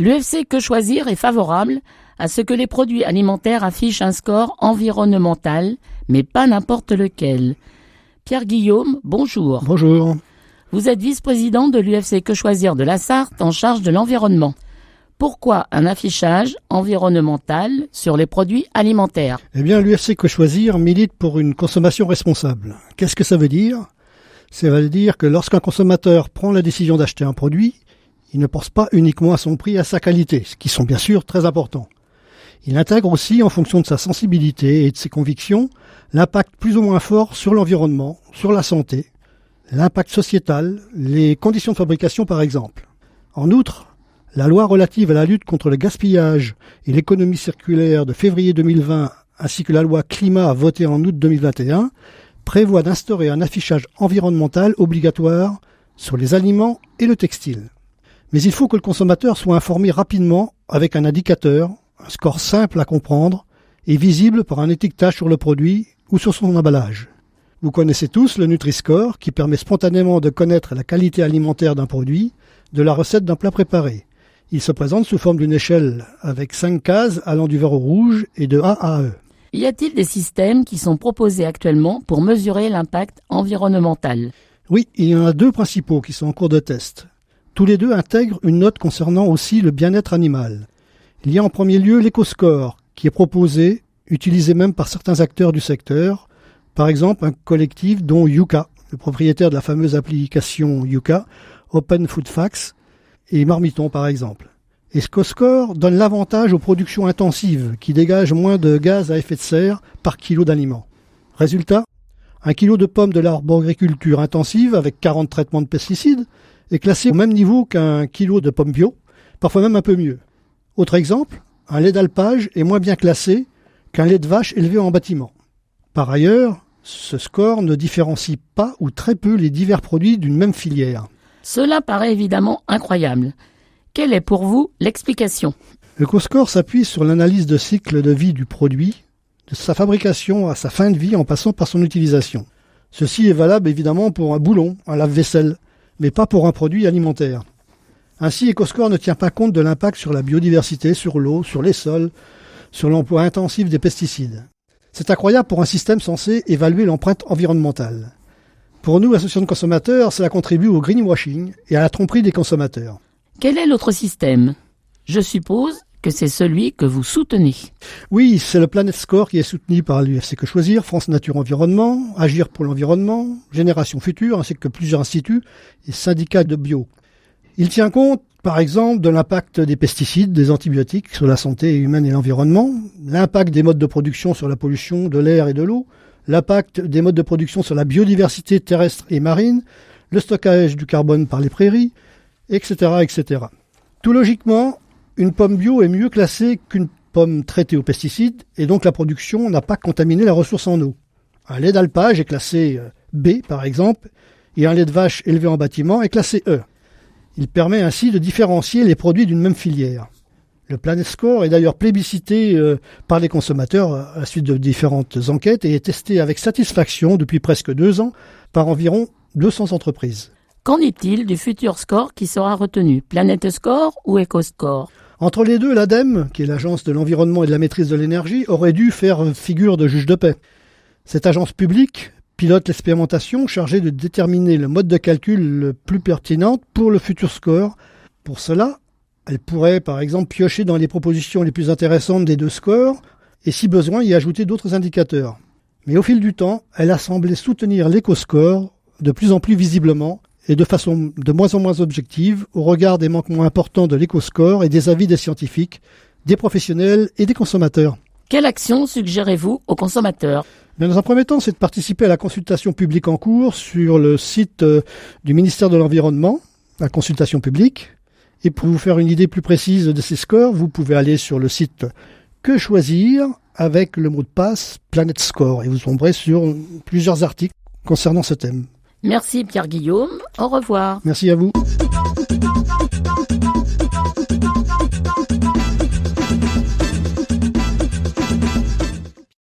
L'UFC Que Choisir est favorable à ce que les produits alimentaires affichent un score environnemental, mais pas n'importe lequel. Pierre Guillaume, bonjour. Bonjour. Vous êtes vice-président de l'UFC Que Choisir de la Sarthe en charge de l'environnement. Pourquoi un affichage environnemental sur les produits alimentaires ? Eh bien, l'UFC Que Choisir milite pour une consommation responsable. Qu'est-ce que ça veut dire ? Ça veut dire que lorsqu'un consommateur prend la décision d'acheter un produit, il ne pense pas uniquement à son prix et à sa qualité, ce qui sont bien sûr très importants. Il intègre aussi, en fonction de sa sensibilité et de ses convictions, l'impact plus ou moins fort sur l'environnement, sur la santé, l'impact sociétal, les conditions de fabrication par exemple. En outre, la loi relative à la lutte contre le gaspillage et l'économie circulaire de février 2020 ainsi que la loi climat votée en août 2021 prévoient d'instaurer un affichage environnemental obligatoire sur les aliments et le textile. Mais il faut que le consommateur soit informé rapidement avec un indicateur, un score simple à comprendre et visible par un étiquetage sur le produit ou sur son emballage. Vous connaissez tous le Nutri-Score qui permet spontanément de connaître la qualité alimentaire d'un produit, de la recette d'un plat préparé. Il se présente sous forme d'une échelle avec 5 cases allant du vert au rouge et de A à E. Y a-t-il des systèmes qui sont proposés actuellement pour mesurer l'impact environnemental ? Oui, il y en a 2 principaux qui sont en cours de test. Tous les 2 intègrent une note concernant aussi le bien-être animal. Il y a en premier lieu l'EcoScore qui est proposé, utilisé même par certains acteurs du secteur, par exemple un collectif dont Yuka, le propriétaire de la fameuse application Yuka, Open Food Facts, et Marmiton par exemple. EcoScore donne l'avantage aux productions intensives qui dégagent moins de gaz à effet de serre par kilo d'aliments. Résultat, un kilo de pommes de l'arboriculture intensive avec 40 traitements de pesticides est classé au même niveau qu'un kilo de pommes bio, parfois même un peu mieux. Autre exemple, un lait d'alpage est moins bien classé qu'un lait de vache élevé en bâtiment. Par ailleurs, ce score ne différencie pas ou très peu les divers produits d'une même filière. Cela paraît évidemment incroyable. Quelle est pour vous l'explication ? EcoScore s'appuie sur l'analyse de cycle de vie du produit, de sa fabrication à sa fin de vie en passant par son utilisation. Ceci est valable évidemment pour un boulon, un lave-vaisselle, mais pas pour un produit alimentaire. Ainsi, EcoScore ne tient pas compte de l'impact sur la biodiversité, sur l'eau, sur les sols, sur l'emploi intensif des pesticides. C'est incroyable pour un système censé évaluer l'empreinte environnementale. Pour nous, associations de consommateurs, cela contribue au greenwashing et à la tromperie des consommateurs. Quel est l'autre système ? Je suppose que c'est celui que vous soutenez. Oui, c'est le Planet Score qui est soutenu par l'UFC Que Choisir, France Nature Environnement, Agir pour l'environnement, Génération Future, ainsi que plusieurs instituts et syndicats de bio. Il tient compte, par exemple, de l'impact des pesticides, des antibiotiques sur la santé humaine et l'environnement, l'impact des modes de production sur la pollution de l'air et de l'eau, l'impact des modes de production sur la biodiversité terrestre et marine, le stockage du carbone par les prairies, etc., etc. Tout logiquement, une pomme bio est mieux classée qu'une pomme traitée aux pesticides et donc la production n'a pas contaminé la ressource en eau. Un lait d'alpage est classé B, par exemple, et un lait de vache élevé en bâtiment est classé E. Il permet ainsi de différencier les produits d'une même filière. Le Planet Score est d'ailleurs plébiscité par les consommateurs à la suite de différentes enquêtes et est testé avec satisfaction depuis presque 2 ans par environ 200 entreprises. Qu'en est-il du futur score qui sera retenu ? Planet Score ou EcoScore ? Entre les deux, l'ADEME, qui est l'Agence de l'environnement et de la maîtrise de l'énergie, aurait dû faire figure de juge de paix. Cette agence publique pilote l'expérimentation chargée de déterminer le mode de calcul le plus pertinent pour le futur score. Pour cela, elle pourrait par exemple piocher dans les propositions les plus intéressantes des 2 scores et si besoin y ajouter d'autres indicateurs. Mais au fil du temps, elle a semblé soutenir l'EcoScore de plus en plus visiblement et de façon de moins en moins objective au regard des manquements importants de l'EcoScore et des avis des scientifiques, des professionnels et des consommateurs. Quelle action suggérez-vous aux consommateurs ? Dans un premier temps, c'est de participer à la consultation publique en cours sur le site du ministère de l'Environnement, la consultation publique. Et pour vous faire une idée plus précise de ces scores, vous pouvez aller sur le site Que Choisir avec le mot de passe Planet Score et vous tomberez sur plusieurs articles concernant ce thème. Merci Pierre Guillaume, au revoir. Merci à vous.